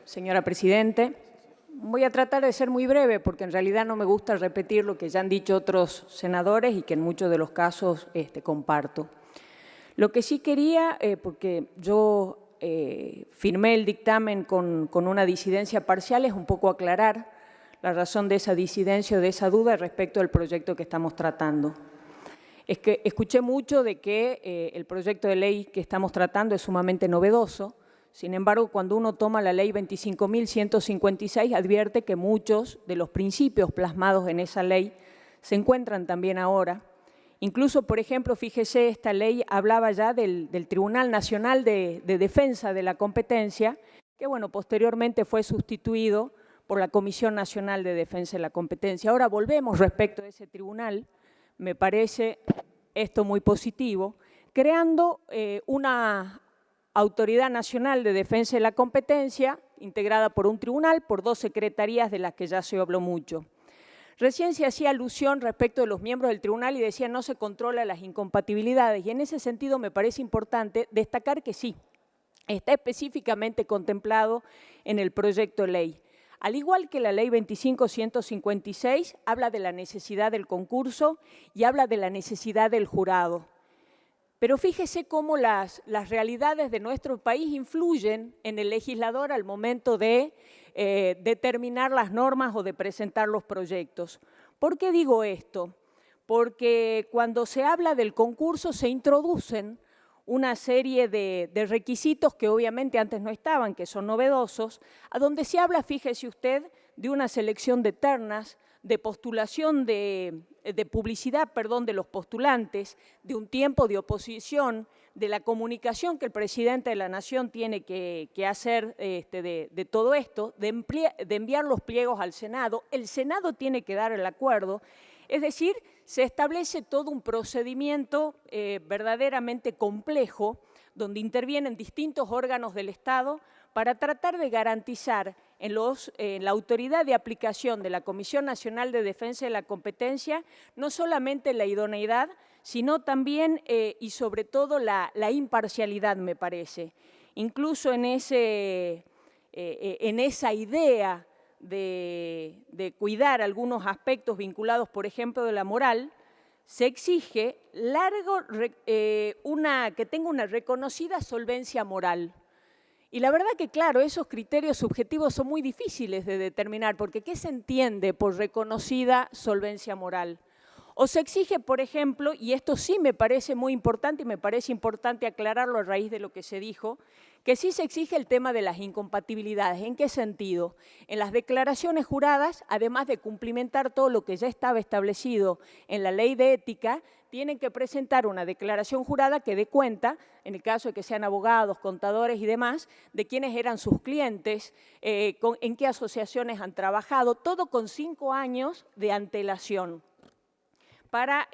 señora Presidente. Voy a tratar de ser muy breve porque en realidad no me gusta repetir lo que ya han dicho otros senadores y que en muchos de los casos comparto. Lo que sí quería, porque yo firmé el dictamen con una disidencia parcial, es un poco aclarar la razón de esa disidencia o de esa duda respecto al proyecto que estamos tratando. Es que escuché mucho de que el proyecto de ley que estamos tratando es sumamente novedoso. Sin embargo, cuando uno toma la ley 25.156, advierte que muchos de los principios plasmados en esa ley se encuentran también ahora. Incluso, por ejemplo, fíjese, esta ley hablaba ya del Tribunal Nacional de Defensa de la Competencia, que bueno, posteriormente fue sustituido por la Comisión Nacional de Defensa de la Competencia. Ahora volvemos respecto a ese tribunal. Me parece esto muy positivo, creando una Autoridad Nacional de Defensa de la Competencia, integrada por un tribunal, por 2 secretarías de las que ya se habló mucho. Recién se hacía alusión respecto de los miembros del tribunal y decía no se controla las incompatibilidades, y en ese sentido me parece importante destacar que sí, está específicamente contemplado en el proyecto de ley. Al igual que la ley 25.156, habla de la necesidad del concurso y habla de la necesidad del jurado. Pero fíjese cómo las realidades de nuestro país influyen en el legislador al momento de determinar las normas o de presentar los proyectos. ¿Por qué digo esto? Porque cuando se habla del concurso se introducen una serie de requisitos que obviamente antes no estaban, que son novedosos, a donde se habla, fíjese usted, de una selección de ternas, de postulación de publicidad, perdón, de los postulantes, de un tiempo de oposición, de la comunicación que el presidente de la Nación tiene que hacer de todo esto, de enviar los pliegos al Senado. El Senado tiene que dar el acuerdo. Es decir, se establece todo un procedimiento verdaderamente complejo, donde intervienen distintos órganos del Estado para tratar de garantizar en la autoridad de aplicación de la Comisión Nacional de Defensa de la Competencia no solamente la idoneidad, sino también y sobre todo la imparcialidad, me parece. Incluso en esa idea de cuidar algunos aspectos vinculados, por ejemplo, de la moral, se exige que tenga una reconocida solvencia moral. Y la verdad que, claro, esos criterios subjetivos son muy difíciles de determinar, porque ¿qué se entiende por reconocida solvencia moral? O se exige, por ejemplo, y esto sí me parece muy importante y me parece importante aclararlo a raíz de lo que se dijo, que sí se exige el tema de las incompatibilidades. ¿En qué sentido? En las declaraciones juradas, además de cumplimentar todo lo que ya estaba establecido en la ley de ética, tienen que presentar una declaración jurada que dé cuenta, en el caso de que sean abogados, contadores y demás, de quiénes eran sus clientes, en qué asociaciones han trabajado, todo con 5 años de antelación, para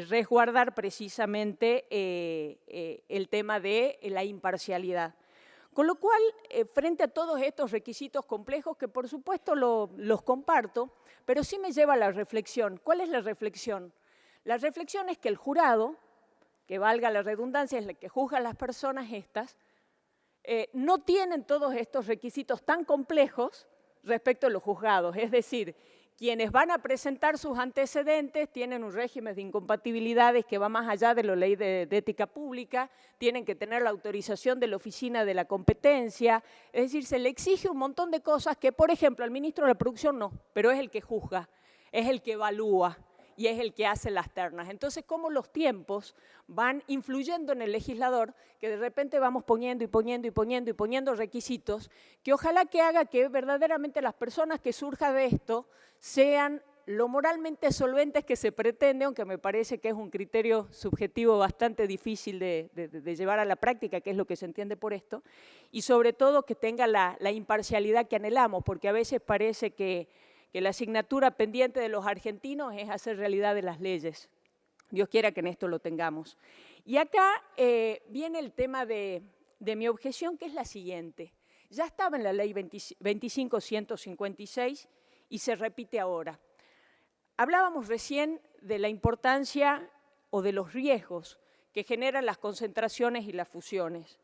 resguardar precisamente el tema de la imparcialidad. Con lo cual, frente a todos estos requisitos complejos, que por supuesto los comparto, pero sí me lleva a la reflexión. ¿Cuál es la reflexión? La reflexión es que el jurado, que valga la redundancia, es el que juzga a las personas estas, no tienen todos estos requisitos tan complejos respecto a los juzgados. Es decir, quienes van a presentar sus antecedentes tienen un régimen de incompatibilidades que va más allá de la ley de ética pública, tienen que tener la autorización de la Oficina de la Competencia, es decir, se le exige un montón de cosas que, por ejemplo, al ministro de la Producción no, pero es el que juzga, es el que evalúa y es el que hace las ternas. Entonces, cómo los tiempos van influyendo en el legislador, que de repente vamos poniendo requisitos, que ojalá que haga que verdaderamente las personas que surjan de esto sean lo moralmente solventes que se pretende, aunque me parece que es un criterio subjetivo bastante difícil de llevar a la práctica, que es lo que se entiende por esto, y sobre todo que tenga la imparcialidad que anhelamos, porque a veces parece que la asignatura pendiente de los argentinos es hacer realidad de las leyes. Dios quiera que en esto lo tengamos. Y acá viene el tema de mi objeción, que es la siguiente. Ya estaba en la ley 25.156 y se repite ahora. Hablábamos recién de la importancia o de los riesgos que generan las concentraciones y las fusiones.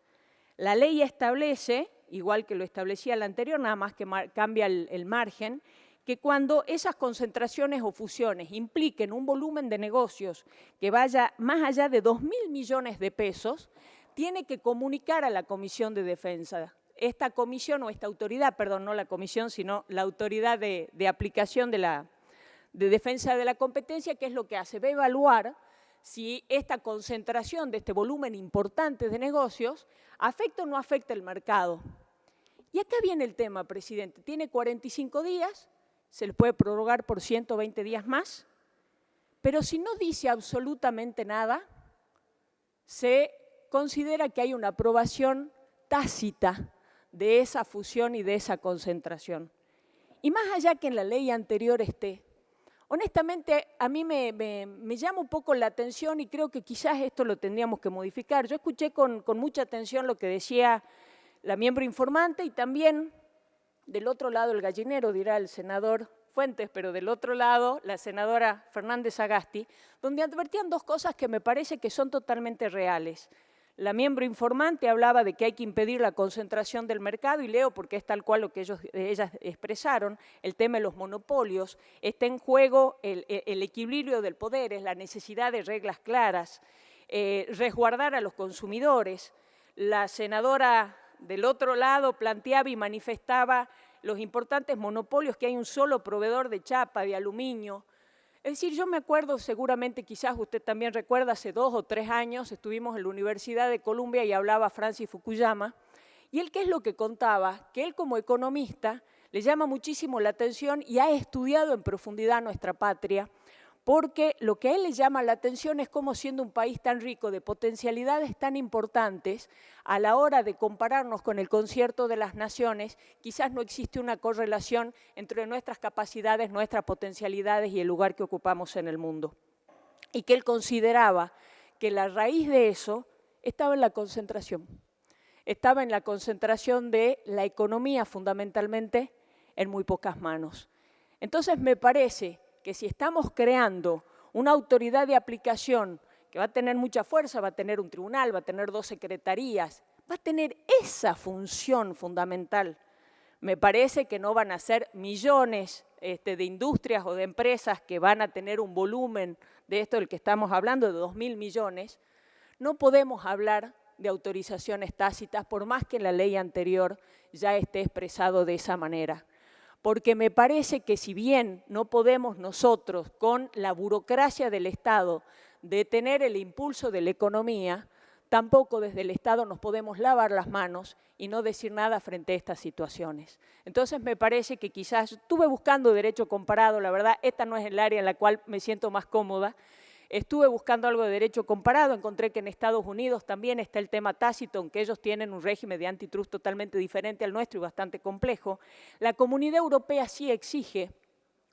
La ley establece igual que lo establecía la anterior, nada más que cambia el margen, que cuando esas concentraciones o fusiones impliquen un volumen de negocios que vaya más allá de 2.000 millones de pesos, tiene que comunicar a la Comisión de Defensa. Esta comisión o esta autoridad, perdón, no la comisión, sino la autoridad de aplicación de defensa de la competencia, ¿qué es lo que hace? Va a evaluar si esta concentración de este volumen importante de negocios afecta o no afecta el mercado. Y acá viene el tema, presidente. Tiene 45 días, se les puede prorrogar por 120 días más, pero si no dice absolutamente nada, se considera que hay una aprobación tácita de esa fusión y de esa concentración. Y más allá que en la ley anterior esté, honestamente a mí me llama un poco la atención y creo que quizás esto lo tendríamos que modificar. Yo escuché con mucha atención lo que decía la miembro informante y también del otro lado el gallinero, dirá el senador Fuentes, pero del otro lado la senadora Fernández Sagasti, donde advertían dos cosas que me parece que son totalmente reales. La miembro informante hablaba de que hay que impedir la concentración del mercado, y leo porque es tal cual lo que ellas expresaron, el tema de los monopolios, está en juego el equilibrio del poder, es la necesidad de reglas claras, resguardar a los consumidores. La senadora del otro lado planteaba y manifestaba los importantes monopolios, que hay un solo proveedor de chapa, de aluminio. Es decir, yo me acuerdo, seguramente quizás usted también recuerda, hace 2 o 3 años estuvimos en la Universidad de Columbia y hablaba Francis Fukuyama, y él, ¿qué es lo que contaba? Que él como economista le llama muchísimo la atención y ha estudiado en profundidad nuestra patria, porque lo que a él le llama la atención es cómo, siendo un país tan rico de potencialidades tan importantes, a la hora de compararnos con el concierto de las naciones, quizás no existe una correlación entre nuestras capacidades, nuestras potencialidades y el lugar que ocupamos en el mundo. Y que él consideraba que la raíz de eso estaba en la concentración. Estaba en la concentración de la economía, fundamentalmente, en muy pocas manos. Entonces, me parece que si estamos creando una autoridad de aplicación que va a tener mucha fuerza, va a tener un tribunal, va a tener 2 secretarías, va a tener esa función fundamental. Me parece que no van a ser millones de industrias o de empresas que van a tener un volumen de esto del que estamos hablando, de 2.000 millones. No podemos hablar de autorizaciones tácitas, por más que en la ley anterior ya esté expresado de esa manera. Porque me parece que si bien no podemos nosotros, con la burocracia del Estado, detener el impulso de la economía, tampoco desde el Estado nos podemos lavar las manos y no decir nada frente a estas situaciones. Entonces me parece que quizás, estuve buscando derecho comparado, la verdad, esta no es el área en la cual me siento más cómoda. Estuve buscando algo de derecho comparado, encontré que en Estados Unidos también está el tema tácito, aunque ellos tienen un régimen de antitrust totalmente diferente al nuestro y bastante complejo. La Comunidad Europea sí exige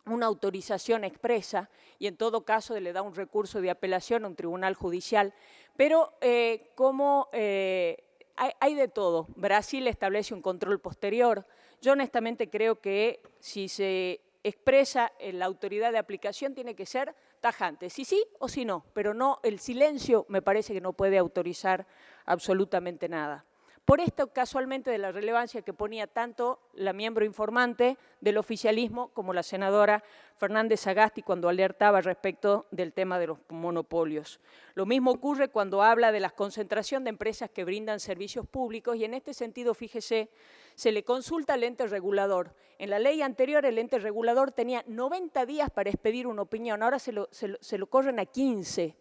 una autorización expresa y en todo caso le da un recurso de apelación a un tribunal judicial, pero hay de todo. Brasil establece un control posterior. Yo honestamente creo que si se expresa en la autoridad de aplicación tiene que ser tajante, si sí o si no, pero no, el silencio me parece que no puede autorizar absolutamente nada. Por esto, casualmente, de la relevancia que ponía tanto la miembro informante del oficialismo como la senadora Fernández Sagasti cuando alertaba respecto del tema de los monopolios. Lo mismo ocurre cuando habla de la concentración de empresas que brindan servicios públicos y en este sentido, fíjese, se le consulta al ente regulador. En la ley anterior el ente regulador tenía 90 días para expedir una opinión, ahora se lo corren a 15.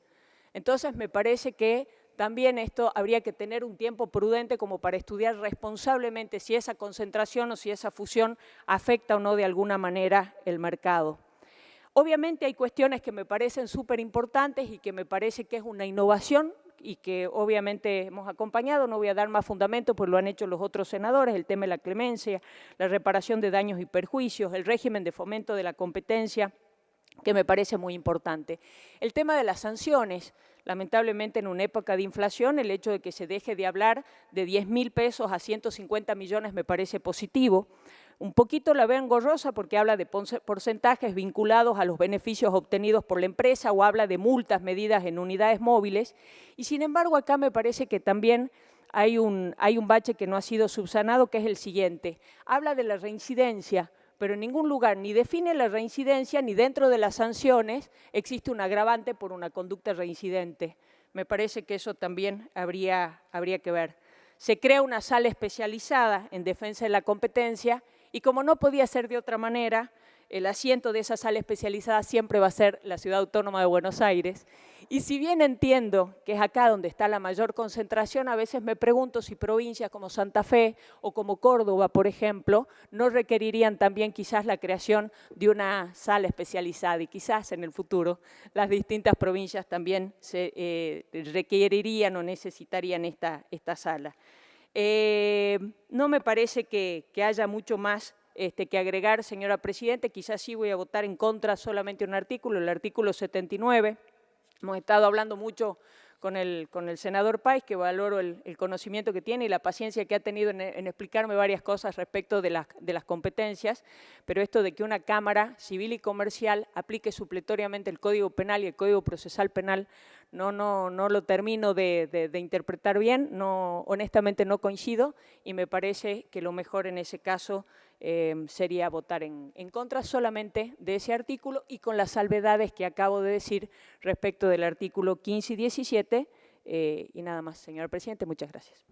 Entonces me parece que también esto habría que tener un tiempo prudente como para estudiar responsablemente si esa concentración o si esa fusión afecta o no de alguna manera el mercado. Obviamente hay cuestiones que me parecen súper importantes y que me parece que es una innovación y que obviamente hemos acompañado, no voy a dar más fundamento, pues lo han hecho los otros senadores, el tema de la clemencia, la reparación de daños y perjuicios, el régimen de fomento de la competencia, que me parece muy importante. El tema de las sanciones, lamentablemente en una época de inflación, el hecho de que se deje de hablar de 10.000 pesos a 150 millones me parece positivo. Un poquito la veo engorrosa porque habla de porcentajes vinculados a los beneficios obtenidos por la empresa o habla de multas medidas en unidades móviles y sin embargo acá me parece que también hay un bache que no ha sido subsanado, que es el siguiente. Habla de la reincidencia, pero en ningún lugar ni define la reincidencia, ni dentro de las sanciones existe un agravante por una conducta reincidente. Me parece que eso también habría que ver. Se crea una sala especializada en defensa de la competencia y como no podía ser de otra manera, el asiento de esa sala especializada siempre va a ser la Ciudad Autónoma de Buenos Aires. Y si bien entiendo que es acá donde está la mayor concentración, a veces me pregunto si provincias como Santa Fe o como Córdoba, por ejemplo, no requerirían también quizás la creación de una sala especializada y quizás en el futuro las distintas provincias también requerirían o necesitarían esta sala. No me parece que haya mucho más que agregar, señora Presidenta. Quizás sí voy a votar en contra solamente de un artículo, el artículo 79. Hemos estado hablando mucho con el senador Páez, que valoro el conocimiento que tiene y la paciencia que ha tenido en explicarme varias cosas respecto de las competencias, pero esto de que una Cámara Civil y Comercial aplique supletoriamente el Código Penal y el Código Procesal Penal no lo termino de interpretar bien, honestamente no coincido y me parece que lo mejor en ese caso sería votar en contra solamente de ese artículo y con las salvedades que acabo de decir respecto del artículo 15 y 17 y nada más, señor presidente, muchas gracias.